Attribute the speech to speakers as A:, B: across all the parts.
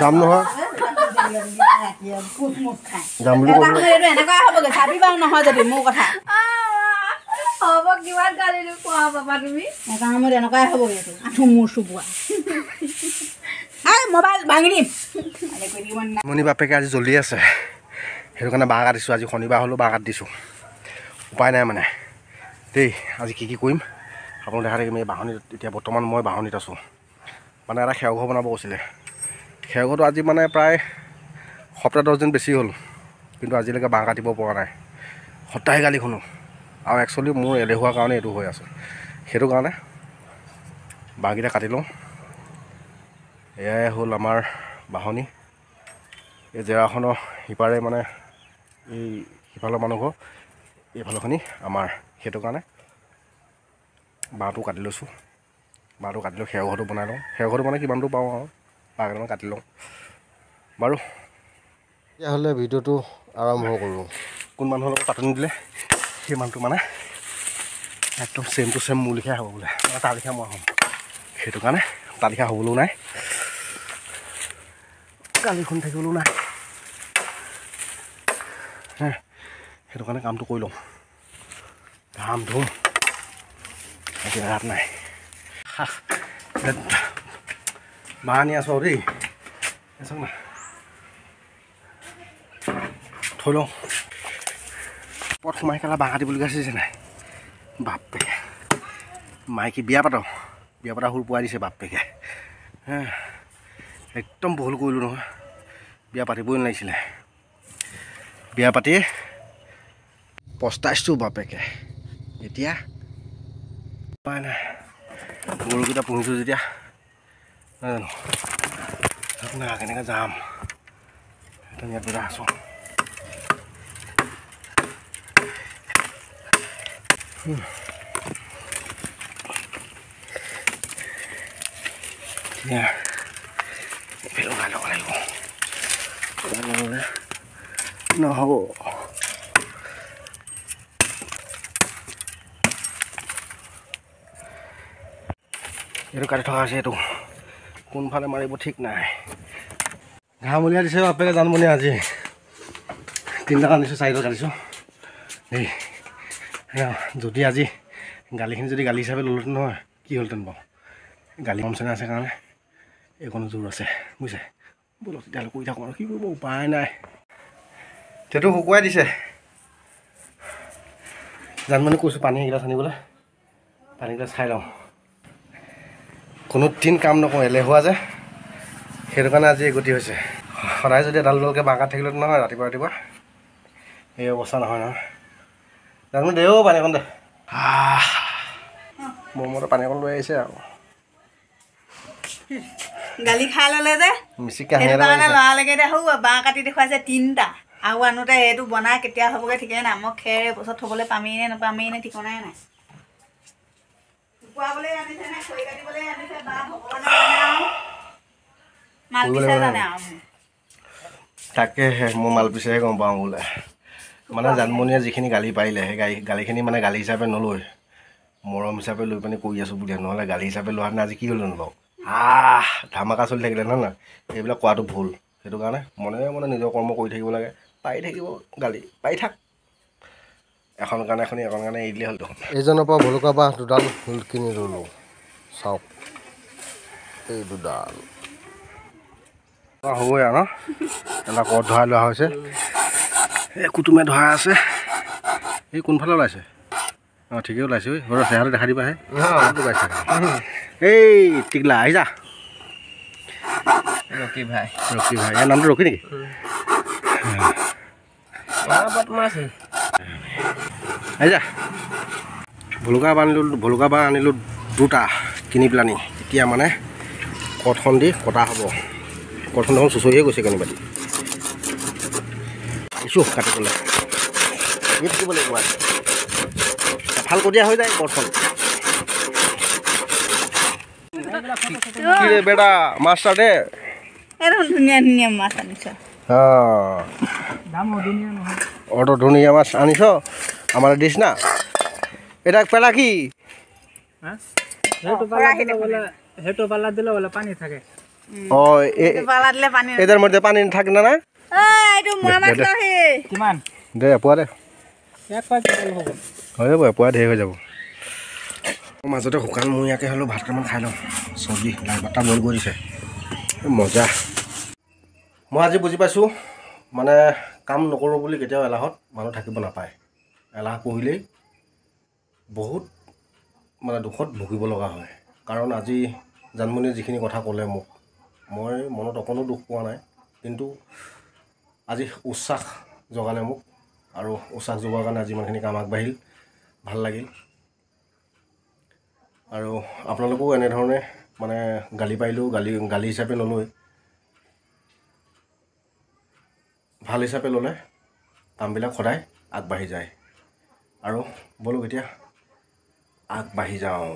A: যাম নহয় যাম বুলি
B: এনেকুৱা হ'বগৈ চাবি বাৰু নহয় যদি মোৰ কথা
C: হ'ব কিমান গালি খোৱা পাপা তুমি
B: সেইকাৰণে মোৰ এনেকুৱাই হ'বগৈ এইটো আঁঠু মোৰ চুবোৱা মোবাইল ভাঙি দিম
A: মণি বাপেকে আজি জ্বলি আছে সেইটো কাৰণে বাঁহ কাটিছোঁ আজি শনিবাৰ হ'লেও বাঁহ কাটি দিছোঁ উপায় নাই মানে দেই আজি কি কৰিম আপোনালোক দেখা থাকিম এই বাঁহনীত এতিয়া বৰ্তমান মই বাঁহনীত আছোঁ মানে এটা খেৰঘৰ বনাব কৈছিলে খেৰঘৰটো আজি মানে প্ৰায় সপ্তাহ 10 দিন বেছি হ'ল কিন্তু আজিলৈকে বাঁহ কাটিব পৰা নাই সদায় গালি শুনো আৰু একচুৱেলি মোৰ এলেহুৱাৰ কাৰণে এইটো হৈ আছে সেইটো কাৰণে বাঁহকেইটা কাটি লওঁ এয়াই হ'ল আমাৰ বাঁহনী এই জেৰাখনৰ সিপাৰে মানে এই সিফালৰ মানুহঘৰ এইফালৰখিনি আমাৰ সেইটো কাৰণে বাঁহটো কাটি লৈছোঁ বাঁহটো কাটি লৈ খেৰঘৰটো বনাই লওঁ খেৰঘৰটো মানে কিমানটো পাওঁ আৰু বাঁহ কেইটামান কাটি লওঁ বাৰু তেতিয়াহ'লে ভিডিঅ'টো আৰম্ভ কৰোঁ কোন মানুহৰ লগত পাতনি দিলে সেই মানুহটো মানে একদম ছেম টু ছেম মোৰ লিখিয়া হ'ব বোলে তাৰ লিখা মই হ'ম সেইটো কাৰণে তাৰ লিখা হ'বলৈও নাই গালি শুনি থাকিবলৈও নাই সেইটো কাৰণে কামটো কৰি লওঁ ঘাম ধুম এতিয়া ৰাত নাই বাঁহ আনি আছোঁ আৰু দেই চাওক না থৈ লওঁ পথ সোমাই কেলা বাঁহ কাটিবলগীয়া আছে নাই বাপে মাইকী বিয়া পাতা সুৰ পোৱাই দিছে বাপেকে একদম ভুল কৰিলোঁ নহয় বিয়া পাতিবই নালাগিছিলে বিয়া পাতি পস্তাইছোঁ বাপেকে এতিয়া উপায় নাই গৰুকেইটা পুহিছোঁ যেতিয়া নাজানো কেনেকৈ যাম ইয়াত বেলা আছোঁ লগাই ল'ব লাগিব নহ'ব এইটো কাটি থকা আছে এইটো কোনফালে মাৰিব ঠিক নাই ঘাঁহ উলিয়াই দিছে বাপেকে জানমনি আজি 3টা কাটিছোঁ 4টা কাটিছোঁ দেই যদি আজি গালিখিনি যদি গালি হিচাপে ল'লোহেঁতেন নহয় কি হ'লহেঁতেন বাৰু গালি কমচেনে আছে কাৰণে এইকণো জোৰ আছে বুজিছে ব'লক তেতিয়াহ'লে কৰি থাকোঁ আৰু কি কৰিব উপায় নাই সেইটো শুকুৱাই দিছে জানমনি কৈছোঁ পানী এগিলাচ আনিবলৈ পানীগিলাচ খাই লওঁ কোনো দিন কাম নকৰোঁ এলেহুৱা যে সেইটো কাৰণে আজি গতি হৈছে সদায় যদি এডাল এডালকৈ বাঁহ কাটি থাকিলেতো নহয় ৰাতিপুৱা এই অৱস্থা নহয় জানো দেও পানী অকণ দে মোৰ মতে পানী অকণ লৈ আহিছে আৰু
B: গালি খাই ল'লে যে
A: মিচিকে
B: লৰালৈকে এতিয়া সৌ বাঁহ কাটি দেখুৱাইছে 3টা আৰু আনোতে এইটো বনাই কেতিয়া হ'বগৈ ঠিকেই নাই মই খেৰ এইবছৰত থ'বলৈ পামেই নে নাপামেই নে ঠিকনাই নাই শুকুৱাবলৈ আনিছে নে খৰি কাটিবলৈ আনিছে বা ভগৱানে জানে আৰু মালপিছে জানে আৰু
A: তাকেহে মোৰ মালপিছেহে গম পাওঁ বোলে মানে জানমনিয়ে যিখিনি গালি পাৰিলে সেই গালিখিনি মানে গালি হিচাপে নলয় মৰম হিচাপে লৈ পিনি কৰি আছোঁ বুলি নহ'লে গালি হিচাপে লোৱাহেঁতেন আজি কি হ'লহেঁতেন বাৰু ধামাকা চলি থাকিলে নহয় না এইবিলাক কোৱাটো ভুল সেইটো কাৰণে মনে মনে নিজৰ কৰ্ম কৰি থাকিব লাগে পাৰি থাকিব গালি পাৰি থাক এখন কাৰণে এখনি এখন কাৰণে এৰি দিলে হ'ল দেখোন এইজনৰ পৰা ভলুকা বাঁহ দুডাল কিনি ল'লোঁ চাওক এই দুডাল হ'বই আৰু ন এটা কত ধৰাই লোৱা হৈছে এই কুটুমে ধৰা আছে এই কোনফালে ওলাইছে অঁ ঠিকেই ওলাইছে ঐ ঘৰৰ চেহেৰাটো দেখা দিবাহে ওলাইছে এই টিকলা আহি যা
D: ৰকি ভাই
A: ইয়াৰ নামটো ৰকি নেকি আহি যা ভলুকা বাঁহ আনিলোঁ 2টা কিনি পেলানি এতিয়া মানে কঠখন দি কটা হ'ব কঠখন দেখোন চুচৰিয়ে গৈছে কেনিবা আহিছোঁ কাটিবলৈ এই থাকিব লাগিব এফাল কটীয়া হৈ যায় কঠখন বেটা মাছটা দে
B: ধুনীয়া ধুনীয়া মাছ আনিছ
A: অটো ধুনীয়া মাছ আনিছ আমাৰ দিছ না এটা পেলা কি
D: সেইটো পাল্লা দিলে বলে পানী থাকে
A: অঁ
B: পালা দিলে পানী
A: এইটাৰ মধ্যে পানী নাথাকে না
B: এইটো মোৱা মাছ লহি
C: কিমান
A: দে এপোৱা দে
C: ইয়াক পাই কেৱল হ'ব
A: হৈ যাব এপোৱা ধেৰ হৈ যাব মাজতে শুকান মুৰীয়াকৈ হ'লেও ভাত কেইটামান খাই লওঁ চব্জি লাই পাতা বইল কৰি দিছে মজা মই আজি বুজি পাইছোঁ মানে কাম নকৰোঁ বুলি কেতিয়াও এলাহত মানুহ থাকিব নাপায় এলাহ কৰিলেই বহুত মানে দুখত ভুগিব লগা হয় কাৰণ আজি জানমণিয়ে যিখিনি কথা ক'লে মোক মই মনত অকণো দুখ পোৱা নাই কিন্তু আজি উৎসাহ জগালে মোক আৰু উৎসাহ যোগোৱাৰ কাৰণে আজি ইমানখিনি কাম আগবাঢ়িল ভাল লাগিল আৰু আপোনালোকেও এনেধৰণে মানে গালি পাৰিলেও গালি হিচাপে নলৈ ভাল হিচাপে ল'লে কামবিলাক সদায় আগবাঢ়ি যায় আৰু ব'লক এতিয়া আগবাঢ়ি যাওঁ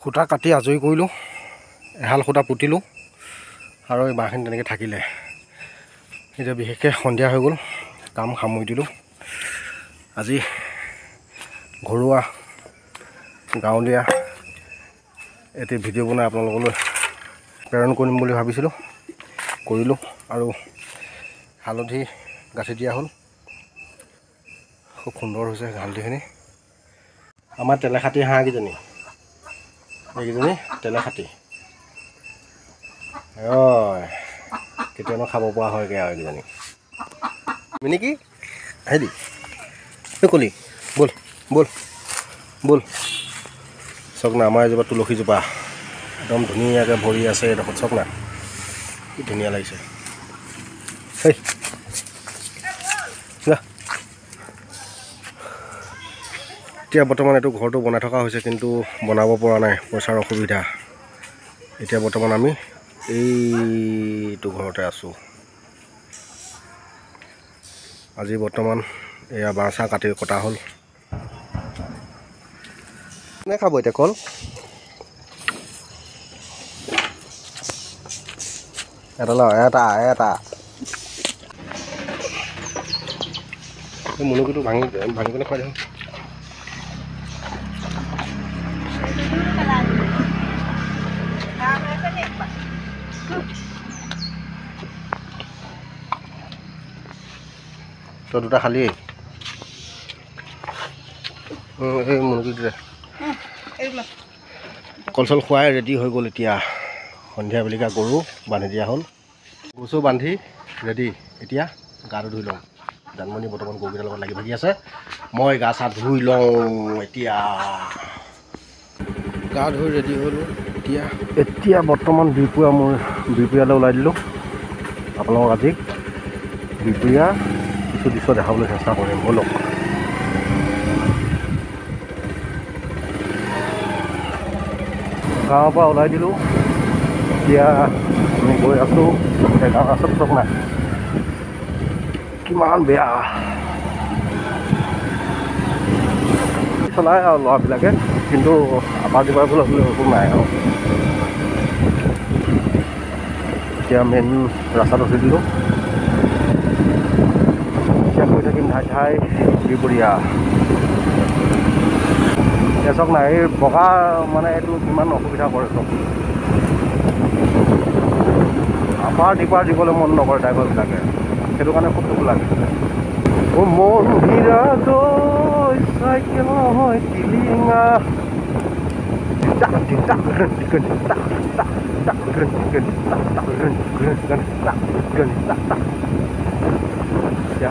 A: সূতা কাটি আজৰি কৰিলোঁ এহাল সূতা পুতিলোঁ আৰু এই বাঁহখিনি তেনেকৈ থাকিলে এতিয়া বিশেষকৈ সন্ধিয়া হৈ গ'ল কাম সামৰি দিলোঁ আজি ঘৰুৱা গাঁৱলীয়া এটি ভিডিঅ' বনাই আপোনালোকলৈ প্ৰেৰণ কৰিম বুলি ভাবিছিলোঁ কৰিলোঁ আৰু হালধি গাঁঠি দিয়া হ'ল খুব সুন্দৰ হৈছে হালধিখিনি আমাৰ তেলেখাটি হাঁহকেইজনী এইকেইজনী তেলেখাটি হয় কেতিয়াবা খাব পৰা হয়গৈ আৰু এইকেইজনী নেকি হেৰি কলি ব'ল ব'ল ব'ল চাওক না আমাৰ এজোপা তুলসীজোপা একদম ধুনীয়াকৈ ভৰি আছে এডোখৰত চাওক না কি ধুনীয়া লাগিছে সেই এতিয়া বৰ্তমান এইটো ঘৰটো বনাই থকা হৈছে কিন্তু বনাব পৰা নাই পইচাৰ অসুবিধা এতিয়া বৰ্তমান আমি এইটো ঘৰতে আছোঁ আজি বৰ্তমান এয়া বাঁহ চাহ কটা হ'ল কোনে খাব এতিয়া কল এটা মুনুকিটো ভাঙি পিনে খুৱাই দিওঁ তই দুটা খালি এই মুনুকিটোৰে কল চল খুৱাই ৰেডি হৈ গ'ল এতিয়া সন্ধিয়া বেলিকা গৰু বান্ধি দিয়া হ'ল গৰু বান্ধি ৰেডি এতিয়া গাটো ধুই লওঁ জানমণি বৰ্তমান গৰুকেইটাৰ লগত লাগি ভাগি আছে মই গা চা ধুই লওঁ এতিয়া গা ধুই ৰেডি হ'লোঁ এতিয়া বৰ্তমান বিহপুৰীয়ালৈ ওলাই দিলোঁ আপোনালোকক আজি বিহপুৰীয়া কিছু দৃশ্য দেখাবলৈ চেষ্টা কৰিম ব'লক গাঁৱৰ পৰা ওলাই দিলোঁ এতিয়া আমি গৈ আছোঁ গাঁৱৰ ৰাস্তাত চক নাই কিমান বেয়া চলাই আৰু ল'ৰাবিলাকে কিন্তু আপাৰ ডিপাৰবলৈ হ'লে একো নাই আৰু এতিয়া মেইন ৰাস্তাত উঠি দিলোঁ এতিয়া গৈ থাকিম ঠাই বিহপুৰীয়া এতিয়া চাওক নাই এই বগা মানে এইটো কিমান অসুবিধা কৰে চব আপাৰ ডিপাৰ দিবলৈ মন নকৰে ড্ৰাইভাৰবিলাকে সেইটো কাৰণে খুব দুখ লাগে মন্দিৰা দৈ চাইকেল নহয় টিলিঙা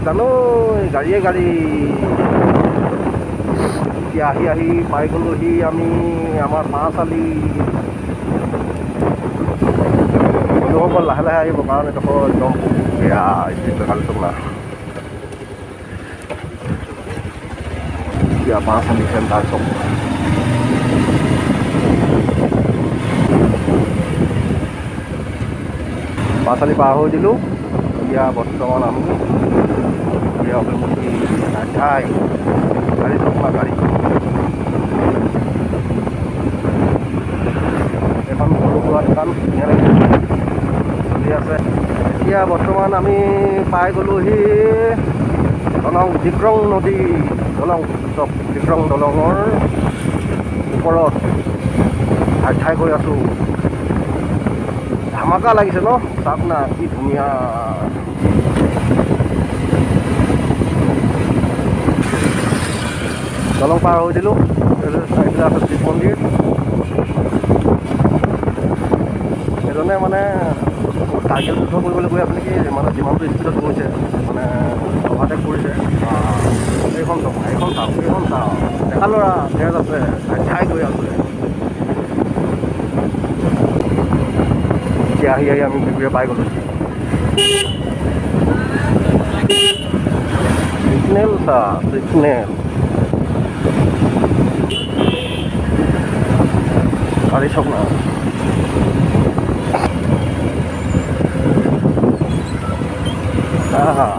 A: জানো গাড়ীয়ে গাড়ী এতিয়া আহি পাই গ'লোহি আমি আমাৰ পাঁচালি বন্ধুসকল লাহে লাহে আহিব কাৰণ এডোখৰ একদম বেয়া কালি চক না এতিয়া পাঁচালি চেণ্টাৰ চক পাঁচালি পাৰ হৈ দিলোঁ এতিয়া বৰ্তমান আমি ঠাই গাড়ী চক না গাড়ী এখন সৰু সুৰা দোকান ধুনীয়া লাগিছে চলি আছে এতিয়া বৰ্তমান আমি পাই গ'লোহি দলং ডিক্ৰং নদী দলং ডিক্ৰং দলঙৰ ওপৰত ঠাই গৈ আছোঁ ধামাকা লাগিছে ন চাওক না কি ধুনীয়া দলং পাৰ হৈ দিলোঁ চাইডে আছে শিৱ মন্দিৰ সেইজনে মানে কাৰ্গিল যুদ্ধ কৰিবলৈ গৈ আপুনি কি মানে যিমানটো স্পীডত গৈছে মানে অভাৰটেক কৰিছে এইখন চাওক ডেকা ল'ৰা তেজ আছে চাই গৈ আছে এতিয়া আহি আমি বিগুৰিয়া পাই গ'লোঁ চিগনেল গাড়ী চাওক না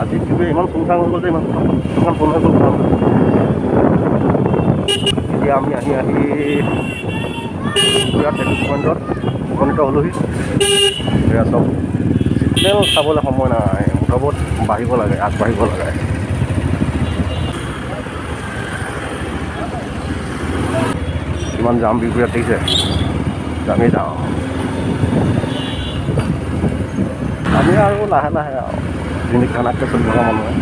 A: আজি কিবা ইমান চুংচাং হৈ গ'ল যে ইমান ফোন হৈ গ'ল ভাল এতিয়া আমি আহি বিৰাট ট্ৰেফিক পইণ্টত উপনীত হ'লোহি এয়া চব চিগনেল চাবলৈ সময় নাই মুঠত বাঢ়িব লাগে আগবাঢ়িব লাগে কিমান জাম বিগুৰিয়াত দেখিছে যামেই যাওঁ আমি আৰু লাহে লাহে আৰু জিনিক খানাতকৈ চলি থকা মানুহে